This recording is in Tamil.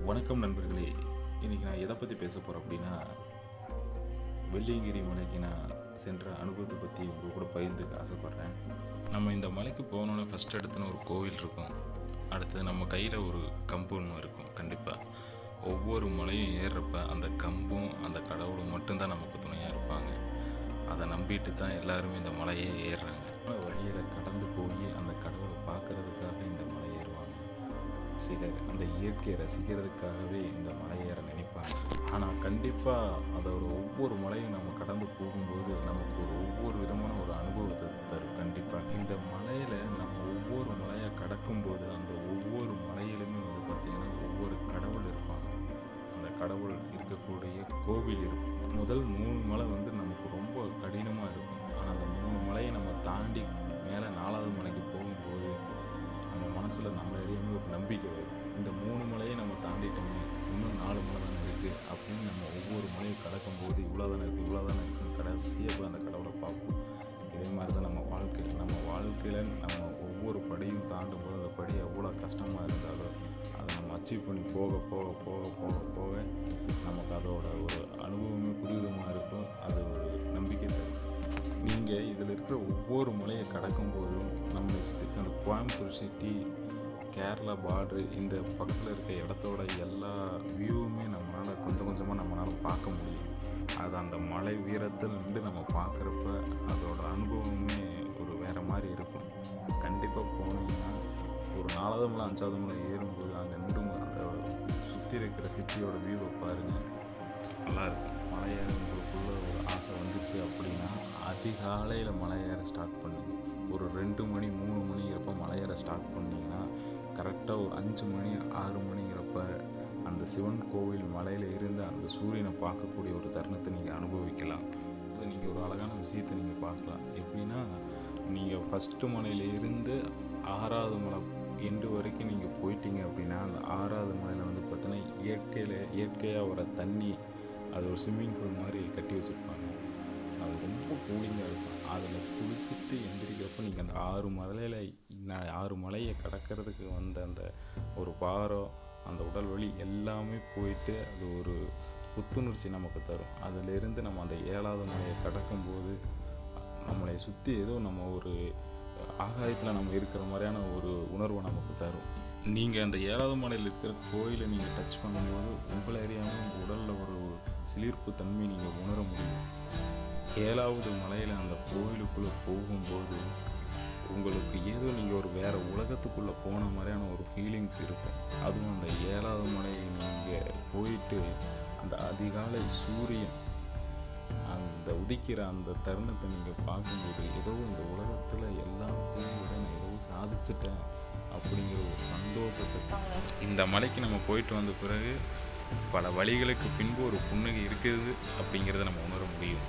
வணக்கம் நண்பர்களே. இன்றைக்கி நான் எதை பற்றி பேச போகிறேன் அப்படின்னா, வெள்ளியங்கிரி மலைக்கு நான் சென்ற அனுபவத்தை பற்றி உங்கள் கூட பகிர்ந்துக்க ஆசைப்பட்றேன். நம்ம இந்த மலைக்கு போகணுன்னு ஃபஸ்ட் எடுத்துன்னு ஒரு கோவில் இருக்கும். அடுத்தது நம்ம கையில் ஒரு கம்பு ஒன்று இருக்கும். கண்டிப்பாக ஒவ்வொரு மலையும் ஏறுறப்ப அந்த கம்பும் அந்த கடவுளும் மட்டும்தான் நமக்கு துணையாக இருப்பாங்க. அதை நம்பிட்டு தான் எல்லாருமே இந்த மலையே ஏறுறாங்க. வழியில் கடந்து போய் அந்த கடவுளை பார்க்குறதுக்காக இந்த மலை ஏறுவாங்க. சிலர் அந்த இயற்கையை ரசிக்கிறதுக்காகவே இந்த மலை ஏற நினைப்பாங்க. ஆனால் கண்டிப்பாக அதோட ஒவ்வொரு மலையும் நம்ம கடந்து போகும்போது நமக்கு ஒவ்வொரு விதமான ஒரு அனுபவத்தை தரும். கண்டிப்பாக இந்த மலையில் நம்ம ஒவ்வொரு மலையை கடக்கும்போது அந்த ஒவ்வொரு மலையிலுமே பார்த்திங்கன்னா ஒவ்வொரு கடவுள் இருப்பாங்க. அந்த கடவுள் இருக்கக்கூடிய கோவில் இருக்கும். முதல் 3 மலை நமக்கு ரொம்ப கடினமாக இருக்கும். ஆனால் அந்த 3 மலையை நம்ம தாண்டி மேலே 4வது மலைக்கு போகும்போது நம்ம மனசில் நம்ம அறியாமல் ஒரு நம்பிக்கை வரும். இந்த 3 மலையை நம்ம தாண்டிட்டோமே, இன்னும் 4 மலை தானே இருக்குது அப்படின்னு நம்ம ஒவ்வொரு மலையும் கடக்கும்போது இவ்வளோ தானே இருக்குன்னு கடைசியாக போய் அந்த கடவுளை பார்ப்போம். இதே மாதிரி தான் நம்ம வாழ்க்கையில் நம்ம ஒவ்வொரு படியும் தாண்டும் போது அந்த படி எவ்வளோ கஷ்டமாக இருந்தாலும் அதை நம்ம அச்சீவ் பண்ணி போக போக போக போக போக நமக்கு அதோட ஒரு அனுபவமே புதுவிதமாக இருக்கும். அது ஒரு நம்பிக்கை தரும். நீங்கள் இதில் இருக்கிற ஒவ்வொரு மலையை கடக்கும்போதும் நம்மளை சுற்றி அந்த கோயம்புத்தூர் சிட்டி, கேரளா பார்டரு, இந்த பக்கத்தில் இருக்க இடத்தோட எல்லா வியூவுமே நம்மளால் கொஞ்சம் கொஞ்சமாக நம்மளால் பார்க்க முடியும். அது அந்த மலை உயரத்தில் நின்று நம்ம பார்க்குறப்ப அதோட அனுபவமே ஒரு வேறு மாதிரி இருக்கும். கண்டிப்பாக போனீங்கன்னா ஒரு 4வது மலை 5வது மலை ஏறும்போது அங்கே நின்று அந்த சுற்றி இருக்கிற சிட்டியோட வியூவை பாருங்கள், நல்லாயிருக்கும். மலை ஏற உங்களுக்குள்ள ஒரு ஆசை வந்துச்சு அப்படின்னா அதிகாலையில் மலை ஏற ஸ்டார்ட் பண்ணுங்க. ஒரு 2 மணி 3 மணிங்கிறப்ப மலை ஏற ஸ்டார்ட் பண்ணிங்கன்னா கரெக்டாக ஒரு 5 மணி 6 மணிங்கிறப்ப அந்த சிவன் கோவில் மலையில் இருந்து அந்த சூரியனை பார்க்கக்கூடிய ஒரு தருணத்தை நீங்கள் அனுபவிக்கலாம். நீங்கள் ஒரு அழகான விஷயத்தை நீங்கள் பார்க்கலாம். எப்படின்னா, நீங்கள் ஃபஸ்ட்டு மலையிலிருந்து 6வது மலை எண்டு வரைக்கும் நீங்கள் போயிட்டீங்க அப்படின்னா அந்த 6வது மலையில் பார்த்தீங்கன்னா இயற்கையாக வர தண்ணி, அது ஒரு ஸ்விம்மிங் பூல் மாதிரி கட்டி வச்சுருப்பாங்க. அது ரொம்ப கூலிங்காக இருக்கும். அதில் குளிச்சுட்டு எந்திரிக்கிறப்ப நீங்கள் அந்த 6 மலையை கடக்கிறதுக்கு வந்த அந்த ஒரு பாரம், அந்த உடல் வலி எல்லாமே போயிட்டு அது ஒரு புத்துணர்ச்சி நமக்கு தரும். அதிலிருந்து நம்ம அந்த 7வது மலையை கடக்கும்போது நம்மளை சுற்றி ஏதோ நம்ம ஒரு ஆகாயத்தில் நம்ம இருக்கிற மாதிரியான ஒரு உணர்வை நமக்கு தரும். நீங்கள் அந்த 7வது மலையில் இருக்கிற கோயிலை நீங்கள் டச் பண்ணும்போது உங்களை அறியாமல் உங்கள் உடலில் ஒரு சிலிர்ப்பு தன்மை நீங்கள் உணர முடியும். 7வது மலையில் அந்த கோயிலுக்குள்ளே போகும்போது உங்களுக்கு ஏதோ நீங்கள் ஒரு வேறு உலகத்துக்குள்ளே போன மாதிரியான ஒரு ஃபீலிங்ஸ் இருக்கும். அதுவும் அந்த 7வது மலையை நீங்கள் போயிட்டு அந்த அதிகாலை சூரியன் அந்த உதிக்கிற அந்த தருணத்தை நீங்கள் பார்க்கும்போது ஏதோ இந்த உலகத்தில் எல்லாத்தையும் விட நான் ஏதோ சாதிச்சிட்டேன் அப்படிங்கிற ஒரு சந்தோஷத்தை, இந்த மலைக்கு நம்ம போயிட்டு வந்த பிறகு பல வழிகளுக்கு பின்பு ஒரு புன்னகை இருக்குது அப்படிங்கிறத நம்ம உணர முடியும்.